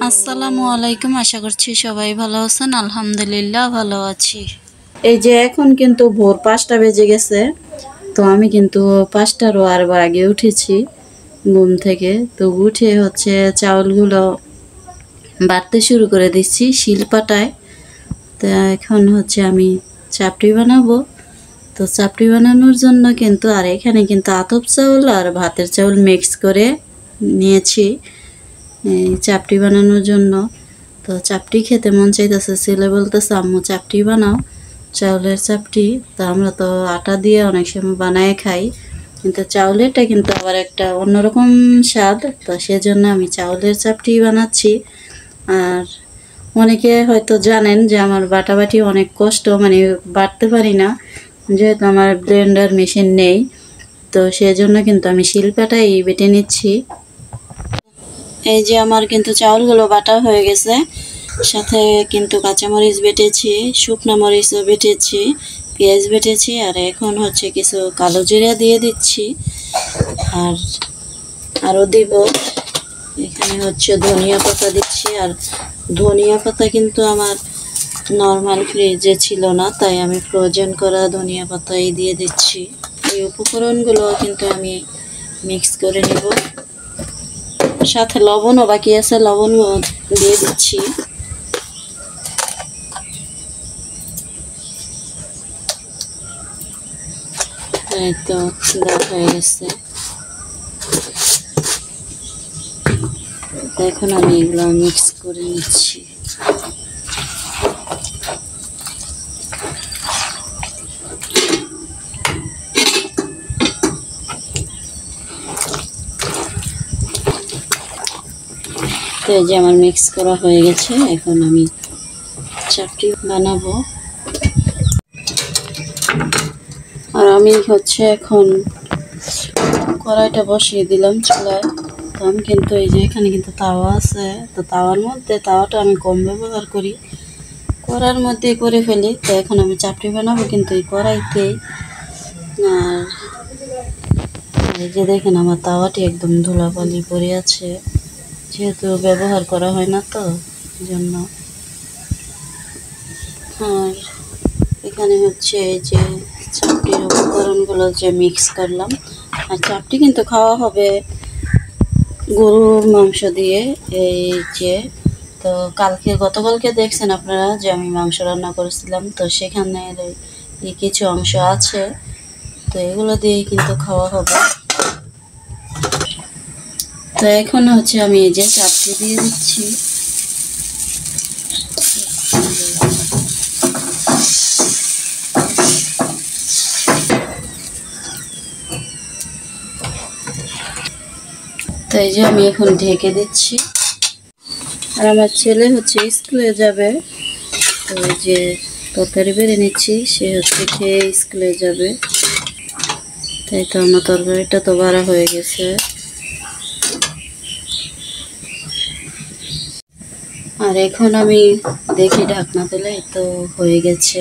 আসসালামু আলাইকুম। আশা করছি সবাই ভালো আছেন। আলহামদুলিল্লাহ ভালো আছি। এই যে এখন কিন্তু ভোর 5টা বেজে গেছে। তো আমি কিন্তু 5টারও আর আগে উঠেছি ঘুম থেকে। তো উঠে হচ্ছে চাউলগুলো বাটতে শুরু করে দিচ্ছি শিলপাটায়। তো এখন হচ্ছে আমি চাপড়ি বানাবো। তো চাপড়ি বানানোর জন্য কিন্তু আর এখানে কিন্তু আতপ চাউল আর ভাতের চাউল মিক্স করে নিয়েছি চাপড়ি বানানোর জন্য। তো চাপটি খেতে মন চাইতেছে, ছেলে বলতেছে আম্মু চাপটি বানাও, চাউলের চাপটি। তো আমরা তো আটা দিয়ে অনেক সময় বানায় খাই, কিন্তু চাউলেরটা কিন্তু আবার একটা অন্যরকম স্বাদ। তো সেজন্য আমি চাউলের চাপটি বানাচ্ছি। আর অনেকে হয়তো জানেন যে আমার বাটাবাটি অনেক কষ্ট, মানে বাটতে পারি না, যেহেতু আমার ব্লেন্ডার মেশিন নেই। তো সেজন্য কিন্তু আমি শিলপাটাই বেটে নিচ্ছি। এই যে আমার কিন্তু চাউলগুলো বাটা হয়ে গেছে, সাথে কিন্তু কাঁচামরিচ বেটেছি, শুকনো মরিচও বেটেছি, পেঁয়াজ বেটেছি, আর এখন হচ্ছে কিছু কালো জিরা দিয়ে দিচ্ছি। আর আরও দিব, এখানে হচ্ছে ধনিয়া পাতা দিচ্ছি। আর ধনিয়া পাতা কিন্তু আমার নর্মাল ফ্রিজে ছিল না, তাই আমি ফ্রোজেন করা ধনিয়া পাতাই দিয়ে দিচ্ছি। এই উপকরণগুলো কিন্তু আমি মিক্স করে নেব। সাথে লবণও বাকি আছে, লবণও দিয়ে দিচ্ছি। এই তো দেওয়া হয়ে গেছে। এখন আমি এগুলো মিক্স করে নিচ্ছি। তো এই যে আমার মিক্স করা হয়ে গেছে, এখন আমি চাপটি বানাবো। আর আমি হচ্ছে এখন কড়াইটা বসিয়ে দিলাম চুলায়। তো আমি কিন্তু এই যে এখানে কিন্তু তাওয়া আছে, তো তাওয়ার মধ্যে, তাওয়াটা আমি কম ব্যবহার করি, কড়ার মধ্যে করে ফেলি। তো এখন আমি চাপটি বানাবো কিন্তু এই কড়াইতেই। আর এই যে দেখেন আমার তাওয়াটি একদম ধুলাবালি পড়ে আছে, যেহেতু ব্যবহার করা হয় না, তো জন্য। আর এখানে হচ্ছে এই যে চাপটির উপকরণগুলো যে মিক্স করলাম। আর চাপটি কিন্তু খাওয়া হবে গরুর মাংস দিয়ে। এই যে, তো গতকালকে দেখছেন আপনারা যে আমি মাংস রান্না করেছিলাম, তো সেখানে এই কিছু অংশ আছে, তো এগুলো দিয়েই কিন্তু খাওয়া হবে। তো এখন হচ্ছে আমি এই যে চাপটি দিয়ে দিচ্ছি। তো এই যে আমি এখন ঢেকে দিচ্ছি। আর আমার ছেলে হচ্ছে স্কুলে যাবে, তো এই যে তরকারি বেড়ে নিচ্ছি, সে হচ্ছে খেয়ে স্কুলে যাবে। তাই তো আমার তরকারিটা তো বাড়া হয়ে গেছে। আর এখন আমি দেখি ঢাকনা তুলে, তো হয়ে গেছে।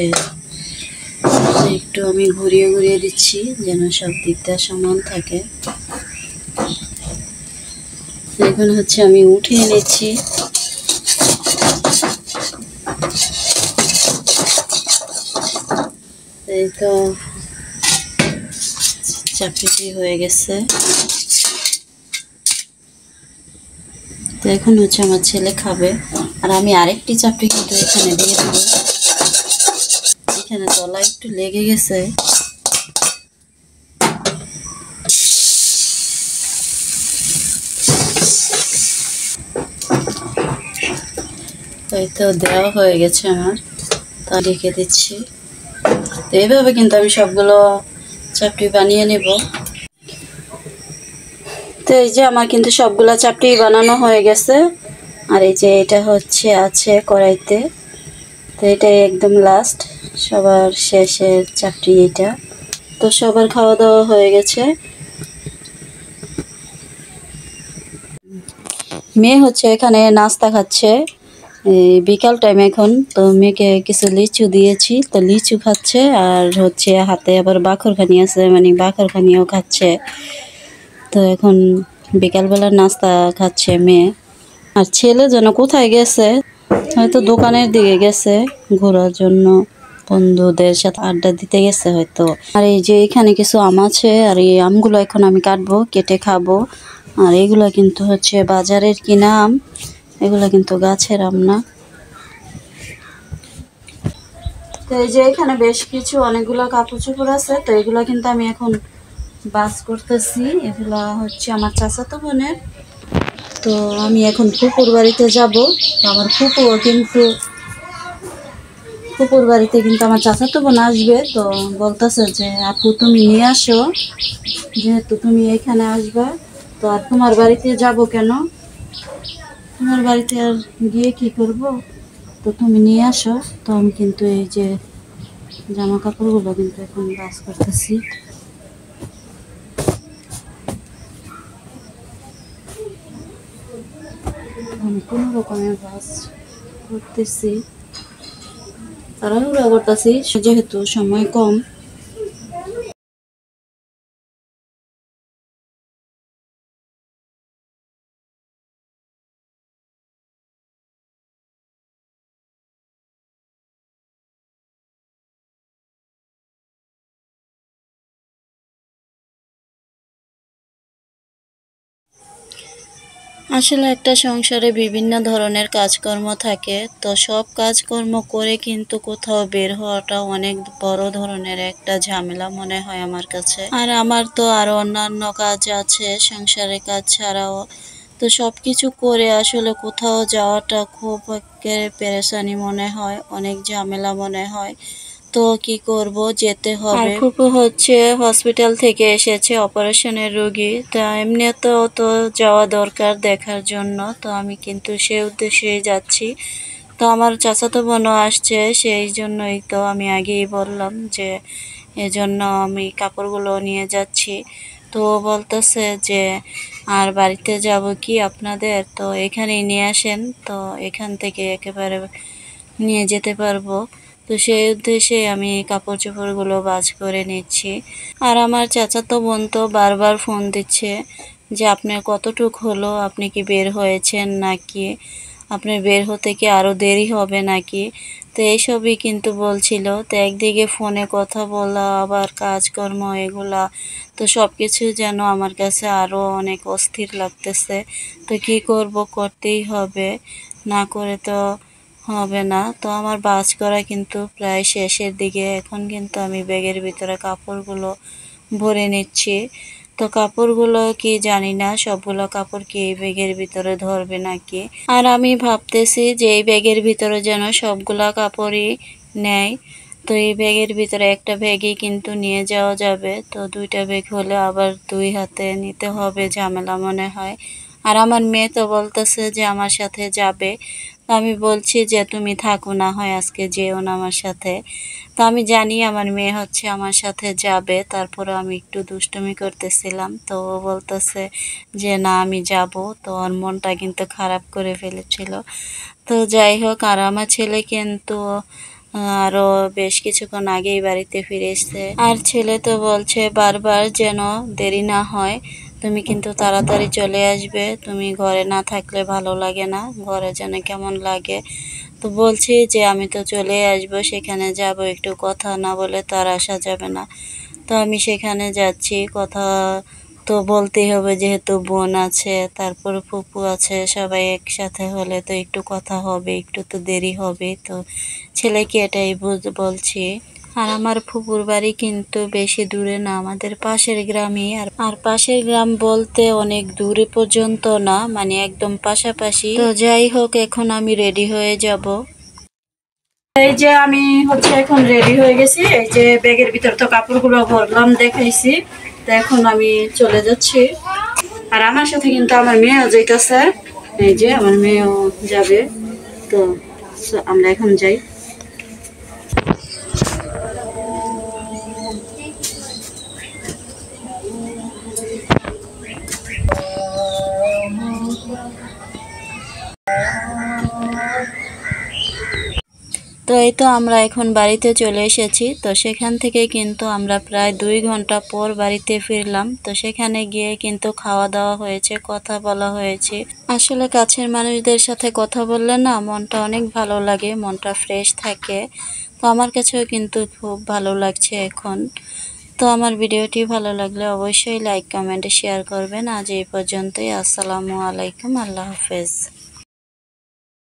একটু আমি ঘুরিয়ে ঘুরিয়ে দিচ্ছি যেন সব দিকটা সমান থাকে। এখন হচ্ছে আমি উঠিয়ে নিচ্ছি। এই তো চাপটি হয়ে গেছে। তো এখন হচ্ছে আমার ছেলে খাবে। আর আমি আরেকটি চাপটি কিন্তু এখানে দিয়ে দেব। এখানে তলা একটু লেগে গেছে, এই তো দেওয়া হয়ে গেছে আমার। তা রেখে দিচ্ছি। তো এইভাবে কিন্তু আমি সবগুলো চাপটি বানিয়ে নেব। তো এই যে আমার কিন্তু সবগুলো চাপটি বানানো হয়ে গেছে। আর এই যে এটা হচ্ছে আছে কড়াইতে, তো এটাই একদম লাস্ট, সবার শেষের চাপটি এটা। তো সবার খাওয়া দাওয়া হয়ে গেছে। মেয়ে হচ্ছে এখানে নাস্তা খাচ্ছে, বিকাল টাইম এখন। তো মেয়েকে কিছু লিচু দিয়েছি, তো লিচু খাচ্ছে। আর হচ্ছে হাতে আবার বাখরখানি আছে, মানে বাখরখানিও খাচ্ছে। তো এখন বিকালবেলার নাস্তা খাচ্ছে মেয়ে। আর ছেলে যেন কোথায় গেছে, হয়তো দোকানের দিকে গেছে ঘোরার জন্য, বন্ধুদের সাথে আড্ডা দিতে গেছে হয়তো। আর এই যে এখানে কিছু আম আছে, আর এই আমগুলো এখন আমি কাটবো, কেটে খাবো। আর এগুলা কিন্তু হচ্ছে বাজারের কিনা আম, এগুলা কিন্তু গাছের আম না। তো এই যে এখানে বেশ কিছু অনেকগুলো কাপড় চোপড় আছে, তো এগুলো কিন্তু আমি এখন বাস করতেছি। এগুলা হচ্ছে আমার চাচাতো বোনের। তো আমি এখন ফুপুর বাড়িতে যাব। আমার ফুপুও কিন্তু ফুপুর বাড়িতে কিন্তু আমার চাচাতো বোন আসবে। তো বলতেছে যে আপু তুমি নিয়ে আসো, যেহেতু তুমি এখানে আসবা, তো আর তোমার বাড়িতে যাব কেন, তোমার বাড়িতে আর গিয়ে কি করব, তো তুমি নিয়ে আসো। তো আমি কিন্তু এই যে জামা কাপড়গুলো কিন্তু এখন বাস করতেছি। আমি কোনো রকমের বাস করতেছি, তাড়াহুড়া করতেছি যেহেতু সময় কম। আসলে একটা সংসারে বিভিন্ন ধরনের কাজকর্ম থাকে, তো সব কাজকর্ম করে কিন্তু কোথাও বের হওয়াটা অনেক বড় ধরনের একটা ঝামেলা মনে হয় আমার কাছে। আর আমার তো আরো অন্যান্য কাজ আছে সংসারের কাজ ছাড়াও, তো সবকিছু করে আসলে কোথাও যাওয়াটা খুব একেবারে পেরেশানি মনে হয়, অনেক ঝামেলা মনে হয়। তো কি করব, যেতে হবে। আর ফুপু হচ্ছে হসপিটাল থেকে এসেছে, অপারেশনের রোগী, তা এমনিতেও তো যাওয়া দরকার দেখার জন্য, তো আমি কিন্তু সে উদ্দেশ্যেই যাচ্ছি। তো আমার চাচাতো বোনও আসছে, সেই জন্যই তো আমি আগেই বললাম যে এজন্য আমি কাপড়গুলো নিয়ে যাচ্ছি। তো ও বলতেছে যে আর বাড়িতে যাব কি আপনাদের, তো এখানেই নিয়ে আসেন, তো এখান থেকে একেবারে নিয়ে যেতে পারবো। তো সেই উদ্দেশ্যে আমি কাপড় চোপড়গুলো ভাঁজ করে নিচ্ছি। আর আমার চাচাতো বোন তো বারবার ফোন দিচ্ছে যে আপনার কতটুক হলো, আপনি কি বের হয়েছেন নাকি, আপনার বের হতে কি আরো দেরি হবে নাকি, তো এইসবই কিন্তু বলছিল। তো একদিকে ফোনে কথা বলা আবার কাজকর্ম এগুলা, তো সবকিছু যেন আমার কাছে আরো অনেক অস্থির লাগতেছে। তো কি করব, করতেই হবে, না করে তো হবে না। তো আমার ভাঁজ করা কিন্তু প্রায় শেষের দিকে, এখন কিন্তু আমি ব্যাগের ভিতরে কাপড়গুলো ভরে নিচ্ছি। তো কাপড়গুলো কি জানি না সবগুলো কাপড় কি এই ব্যাগের ভিতরে ধরবে নাকি। আর আমি ভাবতেছি যে এই ব্যাগের ভিতরে যেন সবগুলা কাপড়ই নেয়। তো এই ব্যাগের ভিতরে একটা ব্যাগই কিন্তু নিয়ে যাওয়া যাবে, তো দুইটা ব্যাগ হলে আবার দুই হাতে নিতে হবে, ঝামেলা মনে হয়। আর আমার মেয়ে তো বলতেছে যে আমার সাথে যাবে, তো আমি বলছি যে তুমি থাকো, না হয় আজকে যেও না আমার সাথে। তো আমি জানি আমার মেয়ে হচ্ছে আমার সাথে যাবে, তারপরে আমি একটু দুষ্টুমি করতেছিলাম, তো ও বলতেছে যে না আমি যাব। তো ওর মনটা কিন্তু খারাপ করে ফেলেছিল। তো যাই হোক, আর আমার ছেলে কিন্তু আরো বেশ কিছুক্ষণ আগেই বাড়িতে ফিরে এসেছে। আর ছেলে তো বলছে বারবার যেন দেরি না হয়, তুমি কিন্তু তাড়াতাড়ি চলে আসবে, তুমি ঘরে না থাকলে ভালো লাগে না, ঘরে যেন কেমন লাগে। তো বলছি যে আমি তো চলে আসবো, সেখানে যাব, একটু কথা না বলে তো আর আসা যাবে না। তো আমি সেখানে যাচ্ছি, কথা তো বলতেই হবে, যেহেতু বোন আছে, তারপর ফুপু আছে, সবাই একসাথে হলে তো একটু কথা হবে, একটু তো দেরি হবে। তো ছেলেকে এটাই বলছি। আর আমার ফুপুর বাড়ি কিন্তু বেশি দূরে না, আমাদের পাশের গ্রামই। আর পাশের গ্রাম বলতে অনেক দূরে পর্যন্ত না, মানে একদম পাশাপাশি। তো যাই হোক, এখন আমি রেডি হয়ে যাব। এই যে আমি হচ্ছে এখন রেডি হয়ে গেছি, এই যে ব্যাগের ভিতর তো কাপড়গুলো ভরলাম দেখাইছি, তো এখন আমি চলে যাচ্ছি। আর আমার সাথে কিন্তু আমার মেয়েও যাইতেছে, এই যে আমার মেয়েও যাবে। তো আমরা এখন যাই। তো তো এই তো আমরা এখন বাড়িতে চলে এসেছি। তো সেখান থেকে কিন্তু আমরা প্রায় 2 ঘন্টা পর বাড়িতে ফিরলাম। তো সেখানে গিয়ে কিন্তু খাওয়া দাওয়া হয়েছে, কথা বলা হয়েছে। আসলে কাছের মানুষদের সাথে কথা বললে না মনটা অনেক ভালো লাগে, মনটা ফ্রেশ থাকে। তো আমার কাছেও কিন্তু খুব ভালো লাগছে এখন। তো আমার ভিডিওটি ভালো লাগলে অবশ্যই লাইক, কমেন্ট, শেয়ার করবেন। আজ এই পর্যন্তই। আসসালামু আলাইকুম, আল্লাহ হাফেজ।